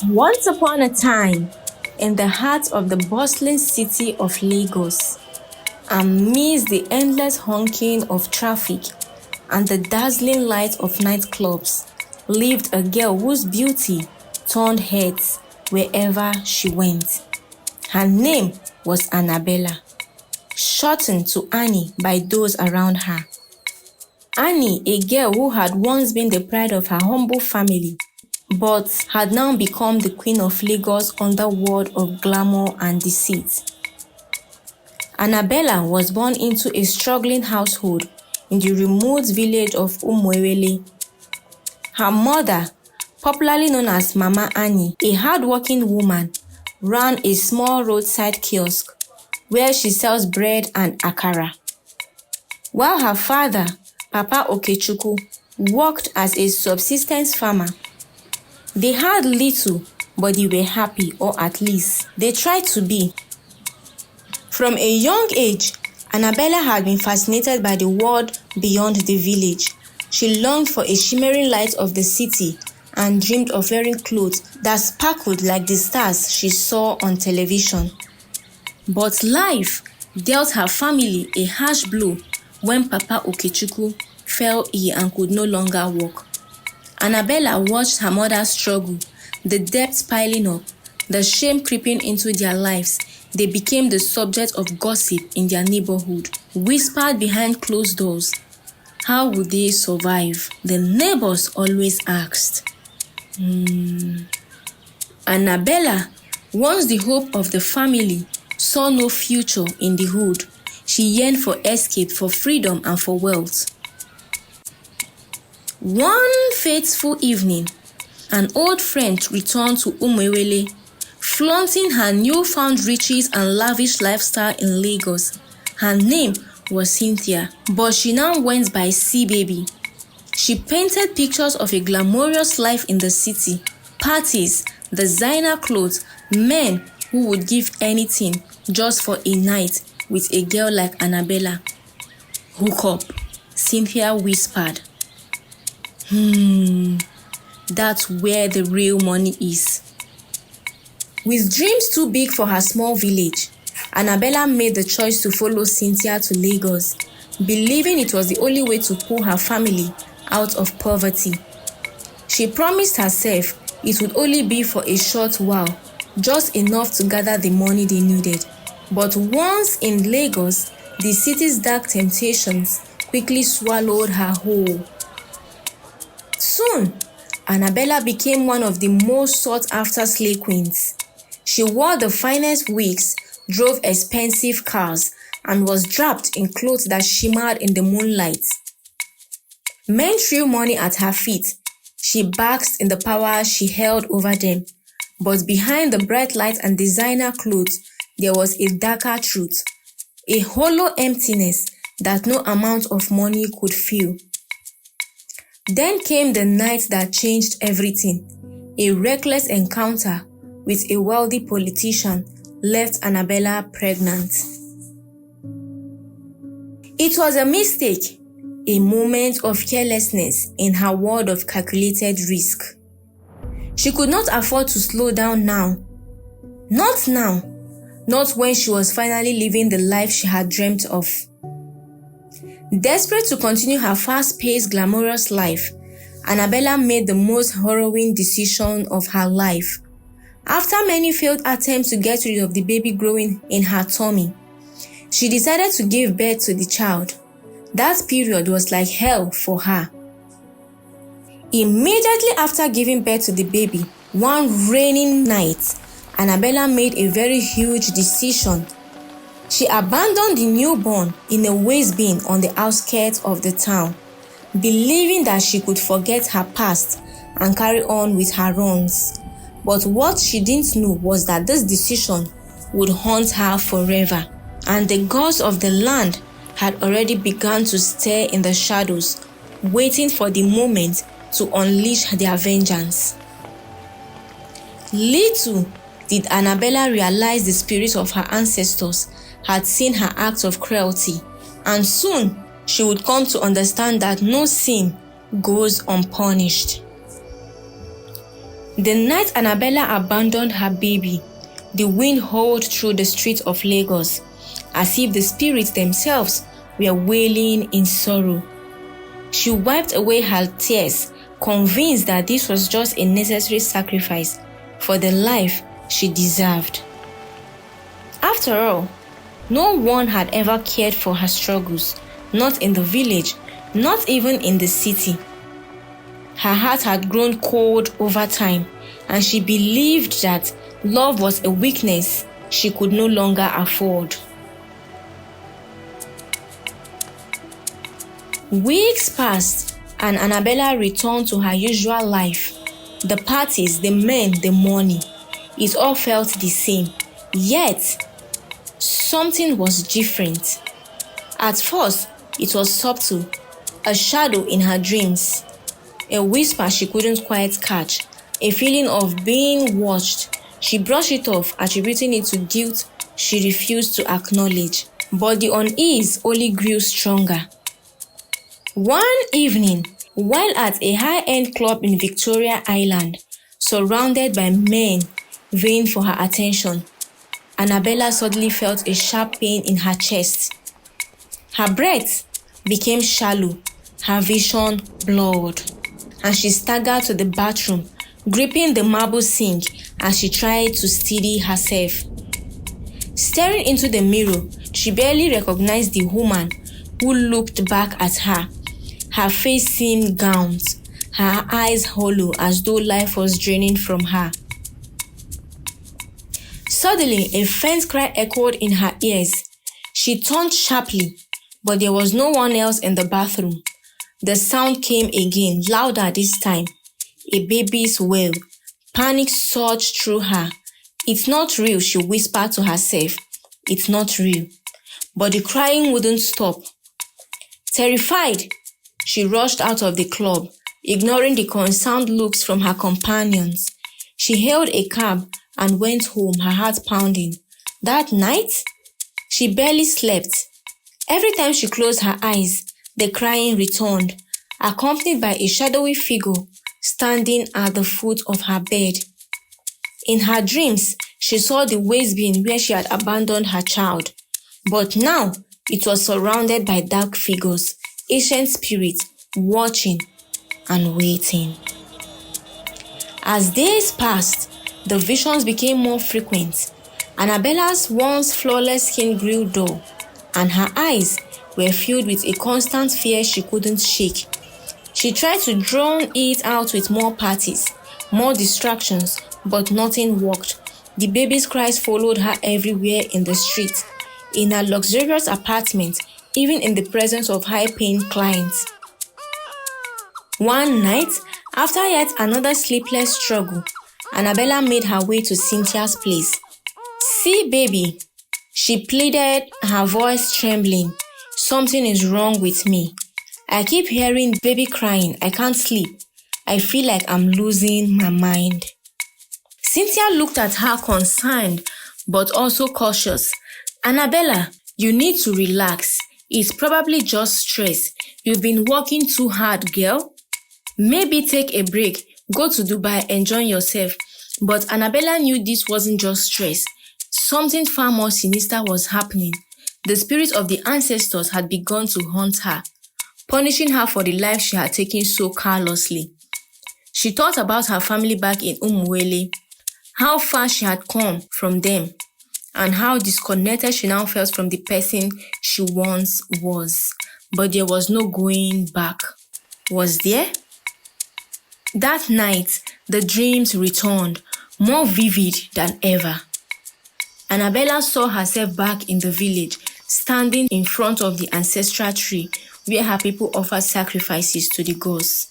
Once upon a time, in the heart of the bustling city of Lagos, amidst the endless honking of traffic and the dazzling light of nightclubs, lived a girl whose beauty turned heads wherever she went. Her name was Annabella, shortened to Annie by those around her. Annie, a girl who had once been the pride of her humble family, but had now become the queen of Lagos' underworld of glamour and deceit. Annabella was born into a struggling household in the remote village of Umuewele. Her mother, popularly known as Mama Annie, a hard-working woman, ran a small roadside kiosk where she sells bread and akara, while her father, Papa Okechukwu, worked as a subsistence farmer. They had little, but they were happy, or at least they tried to be. From a young age, Annabella had been fascinated by the world beyond the village. She longed for a shimmering light of the city and dreamed of wearing clothes that sparkled like the stars she saw on television. But life dealt her family a harsh blow when Papa Okechukwu fell ill and could no longer walk. Annabella watched her mother struggle, the debts piling up, the shame creeping into their lives. They became the subject of gossip in their neighborhood, whispered behind closed doors. How would they survive? The neighbors always asked. Annabella, once the hope of the family, saw no future in the hood. She yearned for escape, for freedom, and for wealth. One fateful evening, an old friend returned to Umuewele, flaunting her newfound riches and lavish lifestyle in Lagos. Her name was Cynthia, but she now went by Sea Baby. She painted pictures of a glamorous life in the city, parties, designer clothes, men who would give anything just for a night with a girl like Annabella. Hook up, Cynthia whispered. That's where the real money is. With dreams too big for her small village, Annabella made the choice to follow Cynthia to Lagos, believing it was the only way to pull her family out of poverty. She promised herself it would only be for a short while, just enough to gather the money they needed. But once in Lagos, the city's dark temptations quickly swallowed her whole. Soon, Annabella became one of the most sought-after slay queens. She wore the finest wigs, drove expensive cars, and was draped in clothes that shimmered in the moonlight. Men threw money at her feet. She basked in the power she held over them. But behind the bright light and designer clothes, there was a darker truth, a hollow emptiness that no amount of money could fill. Then came the night that changed everything. A reckless encounter with a wealthy politician left Annabella pregnant. It was a mistake, a moment of carelessness in her world of calculated risk. She could not afford to slow down now. Not now. Not when she was finally living the life she had dreamt of. Desperate to continue her fast-paced, glamorous life, Annabella made the most harrowing decision of her life. After many failed attempts to get rid of the baby growing in her tummy, she decided to give birth to the child. That period was like hell for her. Immediately after giving birth to the baby, one rainy night, Annabella made a very huge decision. She abandoned the newborn in a waste bin on the outskirts of the town, believing that she could forget her past and carry on with her runs. But what she didn't know was that this decision would haunt her forever, and the gods of the land had already begun to stir in the shadows, waiting for the moment to unleash their vengeance. Little did Annabella realize the spirits of her ancestors had seen her acts of cruelty, and soon she would come to understand that no sin goes unpunished. The night Annabella abandoned her baby, the wind howled through the streets of Lagos, as if the spirits themselves were wailing in sorrow. She wiped away her tears, convinced that this was just a necessary sacrifice for the life she deserved. After all, no one had ever cared for her struggles, not in the village, not even in the city. Her heart had grown cold over time, and she believed that love was a weakness she could no longer afford. Weeks passed, and Annabella returned to her usual life. The parties, the men, the money. It all felt the same. Yet, something was different. At first, it was subtle, a shadow in her dreams, a whisper she couldn't quite catch, a feeling of being watched. She brushed it off, attributing it to guilt she refused to acknowledge. But the unease only grew stronger. One evening, while at a high-end club in Victoria Island, surrounded by men vying for her attention, Annabella suddenly felt a sharp pain in her chest. Her breath became shallow, her vision blurred, and she staggered to the bathroom, gripping the marble sink as she tried to steady herself. Staring into the mirror, she barely recognized the woman who looked back at her. Her face seemed gaunt, her eyes hollow as though life was draining from her. Suddenly, a faint cry echoed in her ears. She turned sharply, but there was no one else in the bathroom. The sound came again, louder this time. A baby's wail. Panic surged through her. "It's not real," she whispered to herself. "It's not real." But the crying wouldn't stop. Terrified, she rushed out of the club, ignoring the concerned looks from her companions. She hailed a cab and went home, her heart pounding. That night, she barely slept. Every time she closed her eyes, the crying returned, accompanied by a shadowy figure standing at the foot of her bed. In her dreams, she saw the waste bin where she had abandoned her child. But now, it was surrounded by dark figures, ancient spirits, watching and waiting. As days passed, the visions became more frequent. Annabella's once flawless skin grew dull, and her eyes were filled with a constant fear she couldn't shake. She tried to drown it out with more parties, more distractions, but nothing worked. The baby's cries followed her everywhere in the street, in her luxurious apartment, even in the presence of high-paying clients. One night, after yet another sleepless struggle, Annabella made her way to Cynthia's place. "See, baby," she pleaded, her voice trembling. "Something is wrong with me. I keep hearing baby crying. I can't sleep. I feel like I'm losing my mind." Cynthia looked at her concerned, but also cautious. "Annabella, you need to relax. It's probably just stress. You've been working too hard, girl. Maybe take a break. Go to Dubai, enjoy yourself." But Annabella knew this wasn't just stress. Something far more sinister was happening. The spirits of the ancestors had begun to haunt her, punishing her for the life she had taken so carelessly. She thought about her family back in Umuwele, how far she had come from them, and how disconnected she now felt from the person she once was. But there was no going back. Was there? That night, the dreams returned, more vivid than ever. Annabella saw herself back in the village, standing in front of the ancestral tree where her people offered sacrifices to the gods.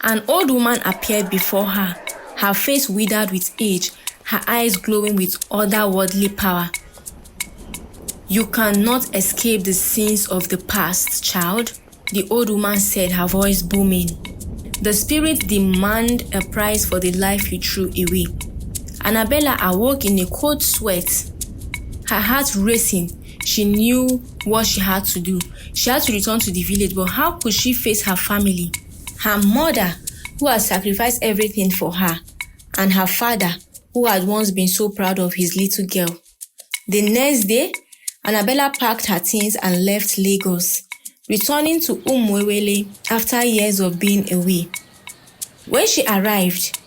An old woman appeared before her, her face withered with age, her eyes glowing with otherworldly power. "You cannot escape the sins of the past, child," the old woman said, her voice booming. "The spirits demand a price for the life you threw away." Annabella awoke in a cold sweat, her heart racing. She knew what she had to do. She had to return to the village, but how could she face her family? Her mother, who had sacrificed everything for her, and her father, who had once been so proud of his little girl. The next day, Annabella packed her things and left Lagos, returning to Umuewele after years of being away. When she arrived,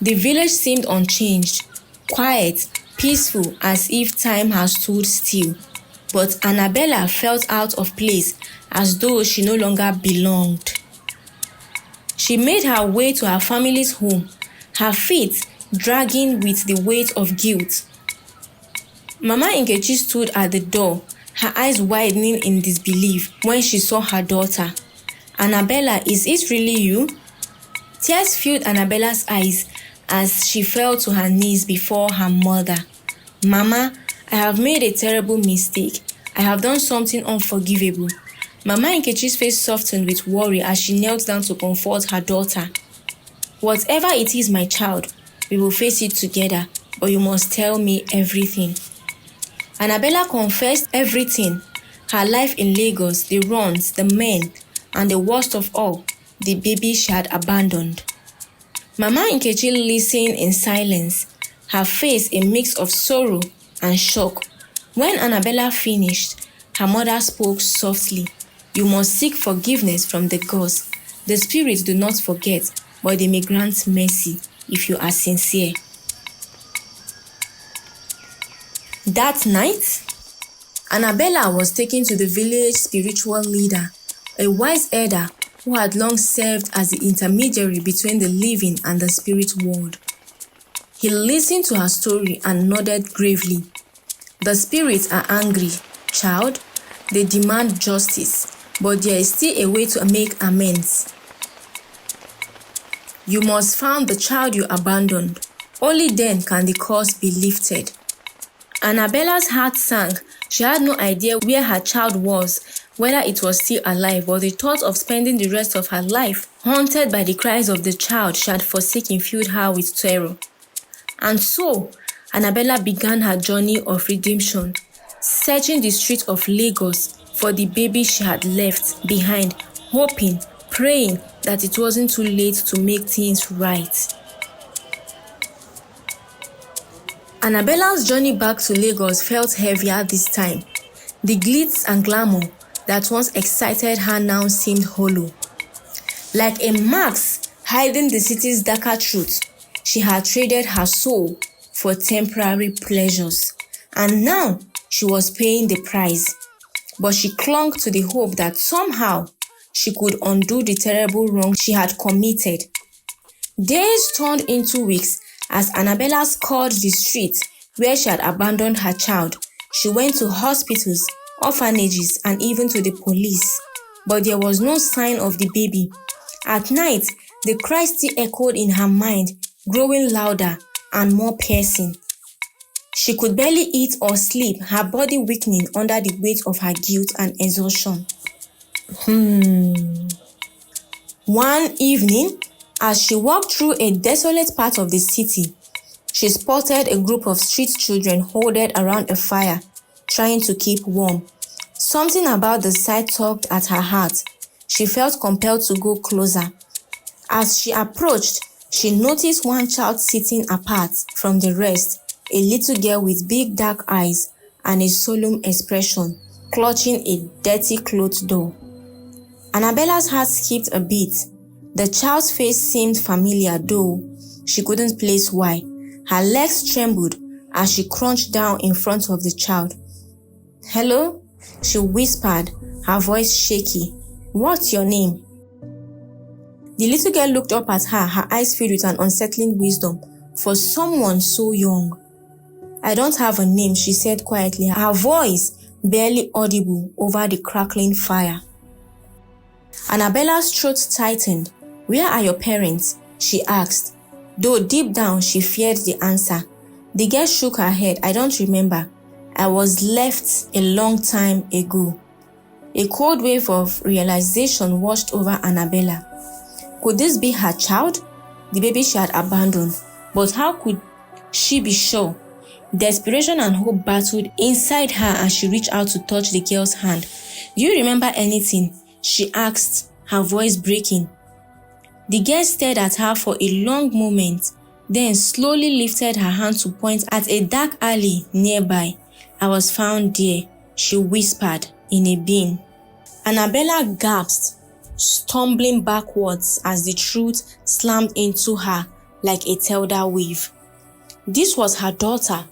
the village seemed unchanged, quiet, peaceful, as if time had stood still. But Annabella felt out of place, as though she no longer belonged. She made her way to her family's home, her feet dragging with the weight of guilt. Mama Nkechi stood at the door, her eyes widening in disbelief when she saw her daughter. "Annabella, is it really you?" Tears filled Annabella's eyes as she fell to her knees before her mother. "Mama, I have made a terrible mistake. I have done something unforgivable." Mama Nkechi's face softened with worry as she knelt down to comfort her daughter. "Whatever it is, my child, we will face it together, but you must tell me everything." Annabella confessed everything: her life in Lagos, the runs, the men, and the worst of all, the baby she had abandoned. Mama Nkechi listened in silence, her face a mix of sorrow and shock. When Annabella finished, her mother spoke softly. "You must seek forgiveness from the gods. The spirits do not forget, but they may grant mercy if you are sincere." That night, Annabella was taken to the village spiritual leader, a wise elder who had long served as the intermediary between the living and the spirit world. He listened to her story and nodded gravely. "The spirits are angry, child. They demand justice, but there is still a way to make amends. You must find the child you abandoned. Only then can the curse be lifted." Annabella's heart sank. She had no idea where her child was, whether it was still alive, but the thought of spending the rest of her life haunted by the cries of the child she had forsaken filled her with terror. And so, Annabella began her journey of redemption, searching the streets of Lagos for the baby she had left behind, hoping, praying that it wasn't too late to make things right. Annabella's journey back to Lagos felt heavier this time. The glitz and glamour that once excited her now seemed hollow. Like a mask hiding the city's darker truth, she had traded her soul for temporary pleasures, and now she was paying the price. But she clung to the hope that somehow she could undo the terrible wrong she had committed. Days turned into weeks as Annabella scoured the streets where she had abandoned her child. She went to hospitals, orphanages, and even to the police. But there was no sign of the baby. At night, the cry still echoed in her mind, growing louder and more piercing. She could barely eat or sleep, her body weakening under the weight of her guilt and exhaustion. One evening, as she walked through a desolate part of the city, she spotted a group of street children huddled around a fire, trying to keep warm. Something about the sight tugged at her heart. She felt compelled to go closer. As she approached, she noticed one child sitting apart from the rest, a little girl with big dark eyes and a solemn expression, clutching a dirty clothed doll. Annabella's heart skipped a beat. The child's face seemed familiar, though she couldn't place why. Her legs trembled as she crouched down in front of the child. "Hello?" she whispered, her voice shaky. "What's your name?" The little girl looked up at her, her eyes filled with an unsettling wisdom for someone so young. "I don't have a name," she said quietly, her voice barely audible over the crackling fire. Annabella's throat tightened. "Where are your parents?" she asked, though deep down she feared the answer. The girl shook her head. "I don't remember. I was left a long time ago." A cold wave of realization washed over Annabella. Could this be her child? The baby she had abandoned. But how could she be sure? Desperation and hope battled inside her as she reached out to touch the girl's hand. "Do you remember anything?" she asked, her voice breaking. The girl stared at her for a long moment, then slowly lifted her hand to point at a dark alley nearby. "I was found there," she whispered in a bin. Annabella gasped, stumbling backwards as the truth slammed into her like a tidal wave. This was her daughter,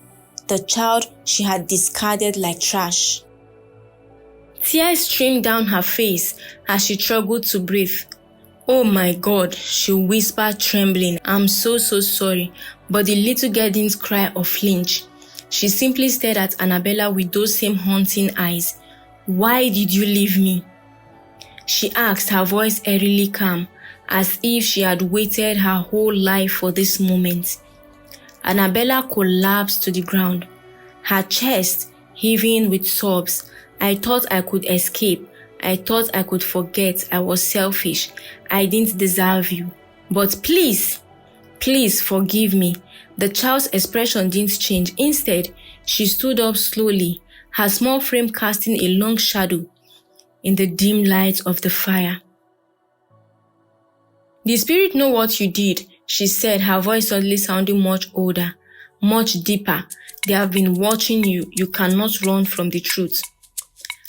the child she had discarded like trash. Tears streamed down her face as she struggled to breathe. "Oh my God," she whispered, trembling. "I'm so sorry." But the little girl didn't cry or flinch. She simply stared at Annabella with those same haunting eyes. "Why did you leave me?" she asked, her voice eerily calm, as if she had waited her whole life for this moment. Annabella collapsed to the ground, her chest heaving with sobs. "I thought I could escape. I thought I could forget. I was selfish. I didn't deserve you. But please forgive me." The child's expression didn't change. Instead, she stood up slowly, her small frame casting a long shadow in the dim light of the fire. "The spirit know what you did," she said, her voice suddenly sounding much older, much deeper. "They have been watching you. You cannot run from the truth."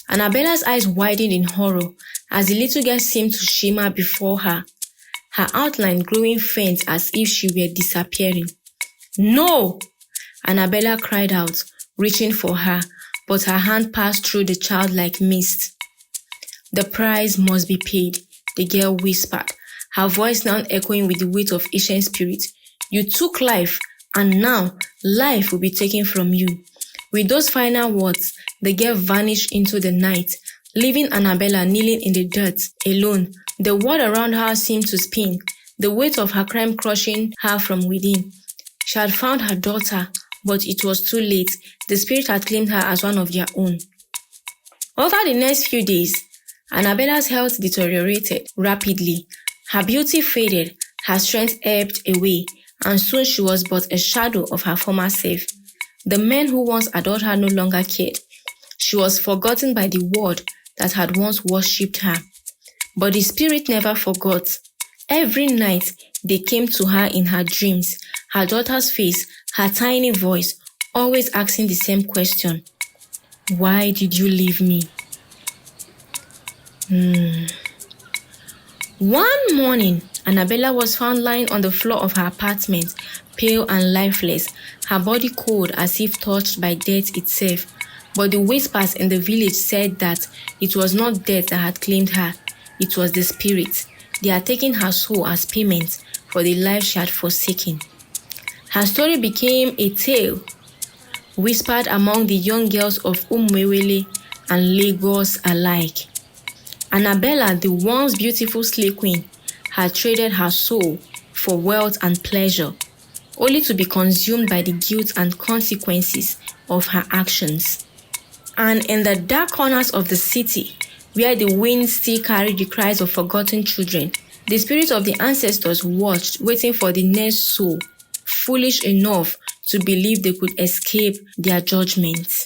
Annabella's eyes widened in horror as the little girl seemed to shimmer before her, her outline growing faint as if she were disappearing. "No!" Annabella cried out, reaching for her, but her hand passed through the child like mist. "The price must be paid," the girl whispered, her voice now echoing with the weight of ancient spirit. "You took life, and now life will be taken from you." With those final words, the girl vanished into the night, leaving Annabella kneeling in the dirt, alone. The world around her seemed to spin, the weight of her crime crushing her from within. She had found her daughter, but it was too late. The spirit had claimed her as one of their own. Over the next few days, Annabella's health deteriorated rapidly. Her beauty faded, her strength ebbed away, and soon she was but a shadow of her former self. The men who once adored her no longer cared. She was forgotten by the world that had once worshipped her. But the spirit never forgot. Every night, they came to her in her dreams, her daughter's face, her tiny voice, always asking the same question. "Why did you leave me?" One morning, Annabella was found lying on the floor of her apartment, pale and lifeless, her body cold as if touched by death itself. But the whispers in the village said that it was not death that had claimed her, it was the spirit. They had taken her soul as payment for the life she had forsaken. Her story became a tale whispered among the young girls of Umuewele and Lagos alike. Annabella, the once beautiful slay queen, had traded her soul for wealth and pleasure, only to be consumed by the guilt and consequences of her actions. And in the dark corners of the city, where the wind still carried the cries of forgotten children, the spirits of the ancestors watched, waiting for the next soul, foolish enough to believe they could escape their judgment.